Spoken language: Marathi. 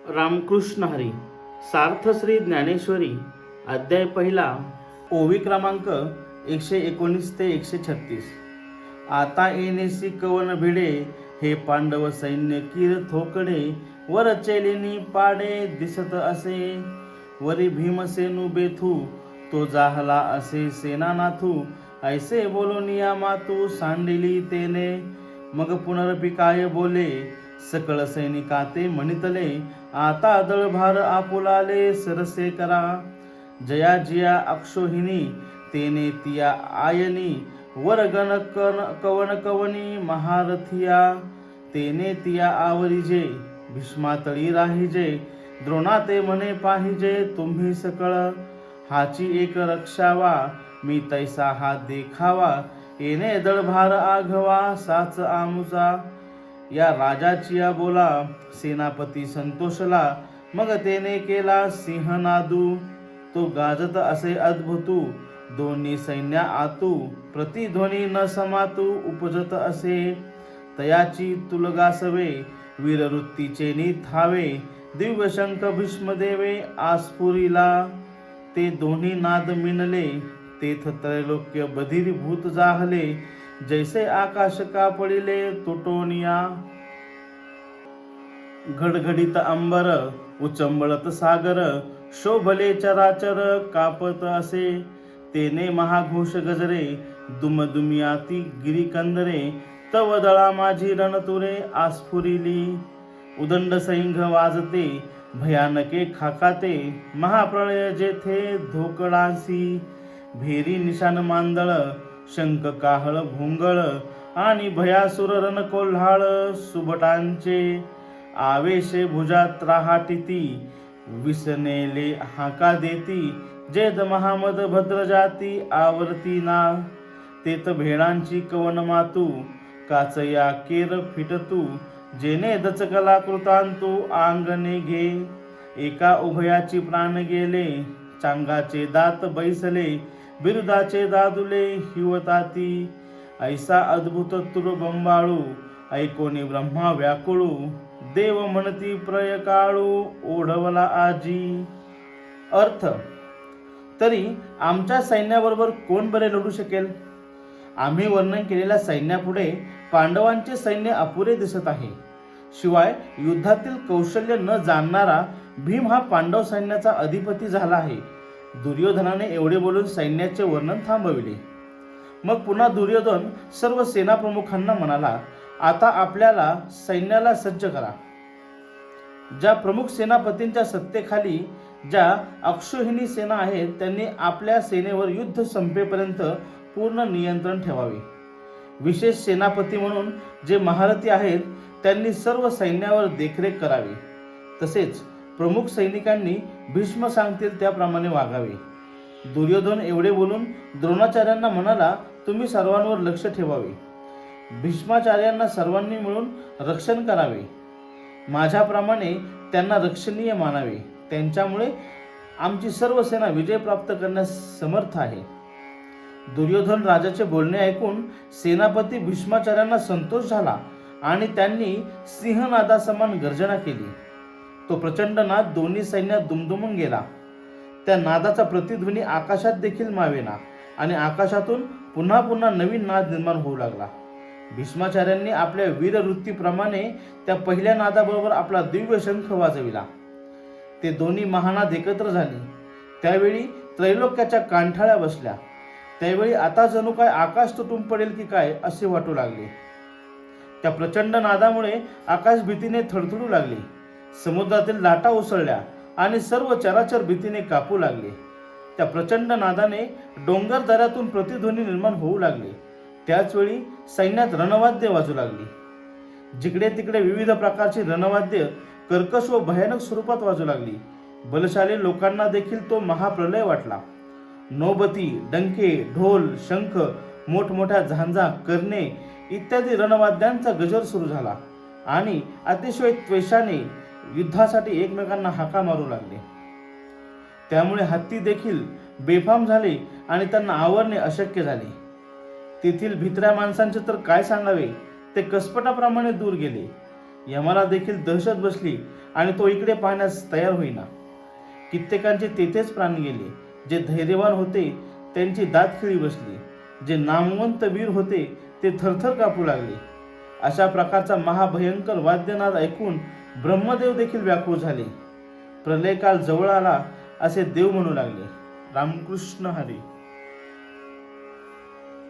रामकृष्ण हरी सार्थ श्री ज्ञानेश्वरी अध्याय पहिला ओवी क्रमांक 119 ते 136. आता येणेसी कवन भिडे हे पांडव सैन्य कीर थोकडे वर चेलिनी पाडे दिसत असे वरी भीमसेनु बेथू तो जाहला असे सेनानाथू ऐसे बोलोनिया मातू सांडिली तेने मग पुनर्पिकाय बोले सकळ सैनिका ते म्हणितले आता दळभार आपुलाले सरसे करा जया जिया अक्षोहिणी तेने तिया आयनी वरगण कवन कवनी महारथिया तेने तिया आवरिजे भीष्मातळी राहिजे द्रोणा ते म्हणे पाहिजे तुम्ही सकळ हाची एक रक्षावा मी तैसा हा देखावा येणे दळभार आघवा साच आमुचा या राजाचिया बोला सेनापती संतोषला मग तेने केला सिंहनादू तो गाजत असे अद्भुतू दोन्ही सैन्या आतू प्रतिध्वनी न समातू उपजत असे तयाची तुलगासवे वीरवृत्तीचे निथावे दिव्य शंख भीष्मदेवे आस्फुरीला ते दोन्ही नाद मिनले तेथ त्रैलोक्य बधिरीभूत जाहले जैसे आकाश का पडिले तुटोनिया घडघडीत अंबर उचंबळत सागर शोभले चराचर कापत असे तेने महाघोष गजरे दुमदुमियाती गिरिकंदरे तव दळा माझी रणतुरे आस्फुरिली उदंड सैंघ वाजते भयानके खाकाते महाप्रळय जेथे धोकडासी भेरी निशान मांदळ शंख काहळ भोंगळ आणि भयासुर रण कोल्हाळ सुभटांचे आवेशे भुजात राहाटिती विसनेले हाका देती जेद महामद भद्र जाती आवर्ती ना तेत भेडांची कवन मातू काचया केर फिटतू जेने दचकला कृतांतू आंगणे घे एका उभयाची प्राण गेले चांगाचे दात बैसले बिरुदाचे दादुले हिवताती ऐसा अद्भुत तुर बंबाळू ऐकोनी ब्रह्मा व्याकुळू देव म्हणती प्रय काळू ओढवला आजी. अर्थ तरी आमच्या सैन्याबरोबर कोण बरे लढू शकेल. आम्ही वर्णन केलेल्या सैन्यापुढे पांडवांचे सैन्य अपुरे दिसत आहे. शिवाय युद्धातील कौशल्य न जाणणारा भीम हा पांडव सैन्याचा अधिपती झाला आहे. दुर्योधनाने एवढे बोलून सैन्याचे वर्णन थांबविले. मग पुन्हा दुर्योधन सर्व सेनाप्रमुखांना म्हणाला आता आपल्याला सैन्याला सज्ज करा. ज्या प्रमुख सेनापतींच्या सत्तेखाली ज्या अक्षोहिणी सेना आहेत त्यांनी आपल्या सेनेवर युद्ध संपेपर्यंत पूर्ण नियंत्रण ठेवावे. विशेष सेनापती म्हणून जे महारथी आहेत त्यांनी सर्व सैन्यावर देखरेख करावी. तसेच प्रमुख सैनिकांनी भीष्म सांगतील त्याप्रमाणे वागावे. दुर्योधन एवढे बोलून द्रोणाचार्यांना म्हणाला तुम्ही सर्वांवर लक्ष ठेवावे. भीष्माचार्यांना सर्वांनी मिळून रक्षण करावे. माझ्याप्रमाणे त्यांना रक्षणीय मानावे. त्यांच्यामुळे आमची सर्व सेना विजय प्राप्त करण्यास समर्थ आहे. दुर्योधन राजाचे बोलणे ऐकून सेनापती भीष्माचार्यांना संतोष झाला आणि त्यांनी सिंहनादासमान गर्जना केली. तो प्रचंड नाद दोन्ही सैन्यात दुमदुमून गेला. त्या नादाचा प्रतिध्वनी आकाशात देखील मावेना आणि आकाशातून पुन्हा पुन्हा नवीन नाद निर्माण होऊ लागला. भीष्माचार्यांनी आपल्या वीरवृत्तीप्रमाणे त्या पहिल्या नादाबरोबर आपला दिव्य शंख वाजविला. ते दोन्ही महानाद एकत्र झाले. त्यावेळी त्रैलोक्याच्या कांठाळ्या बसल्या. त्यावेळी आता जणू काय आकाश तुटून पडेल की काय असे वाटू लागले. त्या प्रचंड नादामुळे आकाश भीतीने थरथरू लागले. समुद्रातील लाटा उसळल्या आणि सर्व चराचर भीतीने कापू लागले. त्या प्रचंड नादाने डोंगर दऱ्यातून प्रतिध्वनी निर्माण होऊ लागले. त्याचवेळी सैन्यात रणवाद्य वाजू लागली. जिकडे तिकडे विविध प्रकारची रणवाद्य कर्कश व भयानक स्वरूपात वाजू लागली. बलशाली लोकांना देखील तो महाप्रलय वाटला. नौबती, डंके, ढोल, शंख, मोठमोठ्या झांजा, करणे इत्यादी रणवाद्यांचा गजर सुरू झाला आणि अतिशय त्वेषाने युद्धासाठी एकमेकांना हाका मारू लागले. त्यामुळे हत्ती देखील बेफाम झाले आणि त्यांना आवरणे अशक्य झाले. तेथील भित्र्या माणसांचे तर काय सांगावे, ते कसपटाप्रमाणे दूर गेले. यमाला देखील दहशत बसली आणि तो इकडे पाहण्यास तयार होईना. कित्येकांचे तेथेच प्राण गेले. जे धैर्यवान होते त्यांची दात खिळी बसली. जे नामवंत वीर होते ते थरथर कापू लागले. अशा प्रकारचा महाभयंकर वाद्यनाद ऐकून ब्रह्मदेव देखील व्याकुळ झाले. प्रलयकाल जवळ आला असे देव म्हणू लागले. रामकृष्ण हरी.